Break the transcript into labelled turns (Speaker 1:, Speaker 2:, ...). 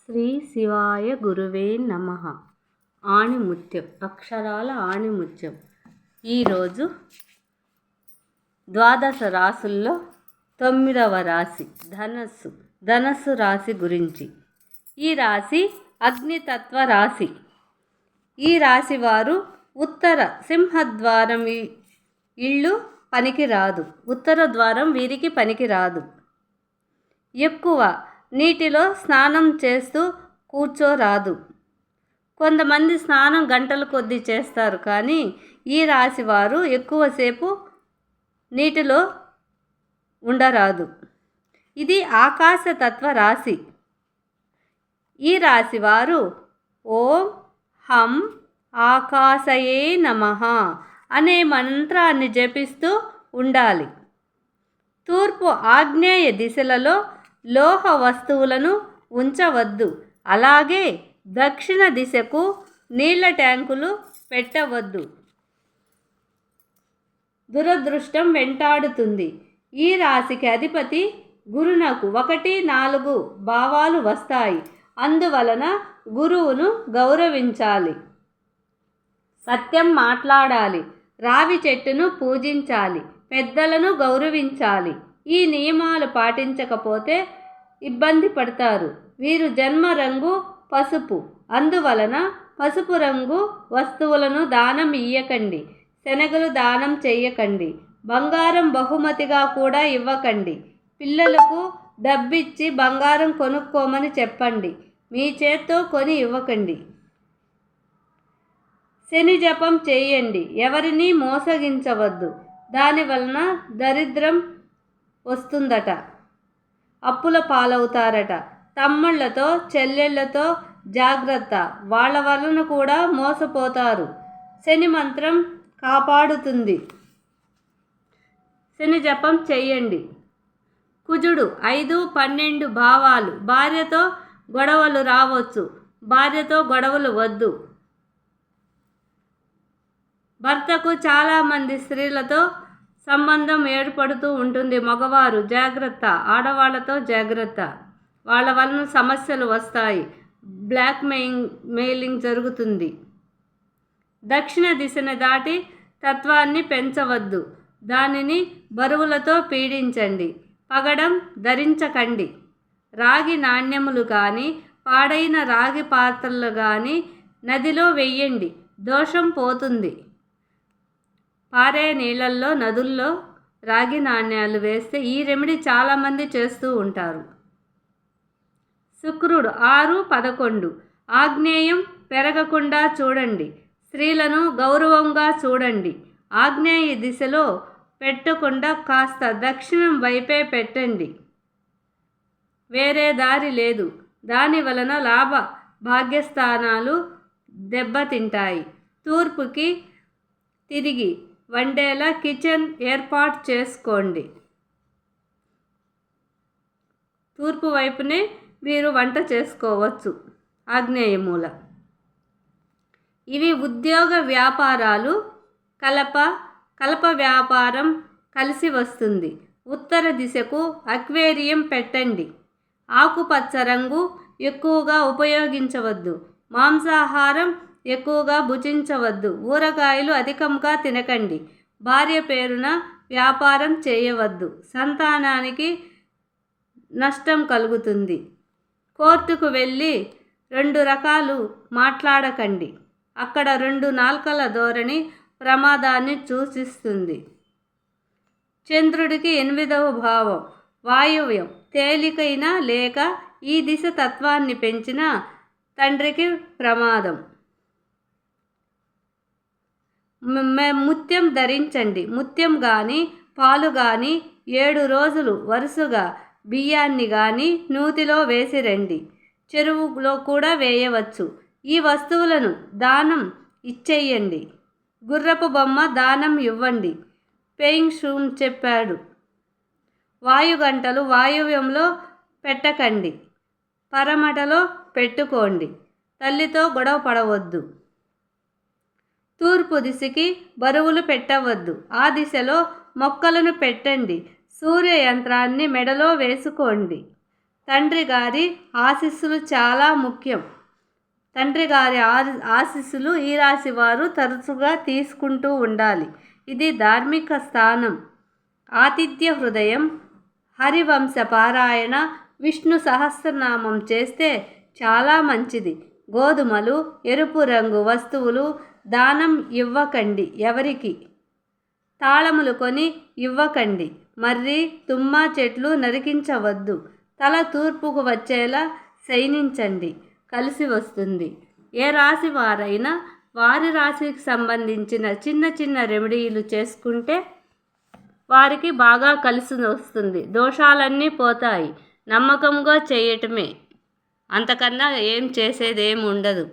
Speaker 1: శ్రీ శివాయ గురువే నమః. ఆణిముత్యం, అక్షరాల ఆణిముత్యం. ఈరోజు ద్వాదశ రాసుల్లో 9వ రాశి ధనస్సు రాశి గురించి. ఈ రాశి అగ్నితత్వ రాశి. ఈ రాశి వారు ఉత్తర సింహద్వారం ఇళ్ళు పనికిరాదు. ఉత్తర ద్వారం వీరికి పనికిరాదు. ఎక్కువ నీటిలో స్నానం చేస్తూ కూర్చోరాదు. కొంతమంది స్నానం గంటల కొద్దీ చేస్తారు, కానీ ఈ రాశి వారు ఎక్కువసేపు నీటిలో ఉండరాదు. ఇది ఆకాశతత్వ రాశి. ఈ రాశి వారు ఓం హం ఆకాశయే నమః అనే మంత్రాన్ని జపిస్తూ ఉండాలి. తూర్పు ఆగ్నేయ దిశలలో లోహ వస్తువులను ఉంచవద్దు. అలాగే దక్షిణ దిశకు నీళ్ల ట్యాంకులు పెట్టవద్దు. దురదృష్టం వెంటాడుతుంది. ఈ రాశికి అధిపతి గురునకు 1-4 భావాలు వస్తాయి. అందువలన గురువును గౌరవించాలి. సత్యం మాట్లాడాలి. రావి చెట్టును పూజించాలి. పెద్దలను గౌరవించాలి. ఈ నియమాలు పాటించకపోతే ఇబ్బంది పడతారు. వీరు జన్మ రంగు పసుపు. అందువలన పసుపు రంగు వస్తువులను దానం ఇయ్యకండి. శనగలు దానం చెయ్యకండి. బంగారం బహుమతిగా కూడా ఇవ్వకండి. పిల్లలకు డబ్బిచ్చి బంగారం కొనుక్కోమని చెప్పండి. మీ చేత్తో కొని ఇవ్వకండి. శని జపం చేయండి. ఎవరిని మోసగించవద్దు. దానివలన దరిద్రం వస్తుందట. అప్పుల పాలవుతారట. తమ్ముళ్లతో చెల్లెళ్లతో జాగ్రత్త. వాళ్ళ వలన కూడా మోసపోతారు. శని మంత్రం కాపాడుతుంది. శని జపం చెయ్యండి. కుజుడు 5-12 భావాలు. భార్యతో గొడవలు రావచ్చు. భార్యతో గొడవలు వద్దు. భర్తకు చాలామంది స్త్రీలతో సంబంధం ఏర్పడుతూ ఉంటుంది. మగవారు జాగ్రత్త. ఆడవాళ్లతో జాగ్రత్త. వాళ్ళ వలన సమస్యలు వస్తాయి. బ్లాక్ మెయిలింగ్ జరుగుతుంది. దక్షిణ దిశను దాటి తత్వాన్ని పెంచవద్దు. దానిని బరువులతో పీడించండి. పగడం ధరించకండి. రాగి నాణ్యములు కానీ పాడైన రాగి పాత్రలు కానీ నదిలో వెయ్యండి. దోషం పోతుంది. పారే నీళ్ళల్లో నదుల్లో రాగి నాణ్యాలు వేస్తే ఈ రెమెడీ చాలామంది చేస్తూ ఉంటారు. శుక్రుడు 6-11 ఆగ్నేయం పెరగకుండా చూడండి. స్త్రీలను గౌరవంగా చూడండి. ఆగ్నేయ దిశలో పెట్టకుండా కాస్త దక్షిణం వైపే పెట్టండి. వేరే దారి లేదు. దాని వలన లాభ భాగ్యస్థానాలు దెబ్బతింటాయి. తూర్పుకి తిరిగి వండేలా కిచెన్ ఏర్పాటు చేసుకోండి. తూర్పు వైపునే మీరు వంట చేసుకోవచ్చు. ఆగ్నేయ మూల. ఇవి ఉద్యోగ వ్యాపారాలు. కలప వ్యాపారం కలిసి వస్తుంది. ఉత్తర దిశకు అక్వేరియం పెట్టండి. ఆకుపచ్చ రంగు ఎక్కువగా ఉపయోగించవద్దు. మాంసాహారం ఎక్కువగా భుజించవద్దు. ఊరగాయలు అధికంగా తినకండి. భార్య పేరున వ్యాపారం చేయవద్దు. సంతానానికి నష్టం కలుగుతుంది. కోర్టుకు వెళ్ళి 2 రకాలు మాట్లాడకండి. అక్కడ 2 నాల్కల ధోరణి ప్రమాదాన్ని సూచిస్తుంది. చంద్రుడికి 8వ భావం వాయువ్యం. తేలికైన లేక ఈ దిశ తత్వాన్ని పెంచిన తండ్రికి ప్రమాదం. ముత్యం ధరించండి. ముత్యం కానీ పాలు కానీ 7 రోజులు వరుసగా బియ్యాన్ని కానీ నూతిలో వేసి రండి. చెరువులో కూడా వేయవచ్చు. ఈ వస్తువులను దానం ఇచ్చేయండి. గుర్రపు బొమ్మ దానం ఇవ్వండి. పెయింగ్ షూమ్ చెప్పాడు. వాయుగంటలు వాయువ్యంలో పెట్టకండి. పరమటలో పెట్టుకోండి. తల్లితో గొడవ పడవద్దు. తూర్పు దిశకి బరువులు పెట్టవద్దు. ఆ దిశలో మొక్కలను పెట్టండి. సూర్య యంత్రాన్ని మెడలో వేసుకోండి. తండ్రి గారి ఆశీస్సులు చాలా ముఖ్యం. తండ్రి గారి ఆశీస్సులు ఈ రాశి వారు తరచుగా తీసుకుంటూ ఉండాలి. ఇది ధార్మిక స్థానం. ఆతిథ్య హృదయం, హరివంశ పారాయణ, విష్ణు సహస్రనామం చేస్తే చాలా మంచిది. గోధుమలు, ఎరుపు రంగు వస్తువులు దానం ఇవ్వకండి. ఎవరికి తాళములు కొని ఇవ్వకండి. మర్రి, తుమ్మ చెట్లు నరికించవద్దు. తల తూర్పుకు వచ్చేలా శయనించండి. కలిసి వస్తుంది. ఏ రాశి వారైనా వారి రాశికి సంబంధించిన చిన్న చిన్న రెమెడీలు చేసుకుంటే వారికి బాగా కలిసి వస్తుంది. దోషాలన్నీ పోతాయి. నమ్మకంగా చేయటమే, అంతకన్నా ఏం చేసేదేం ఉండదు.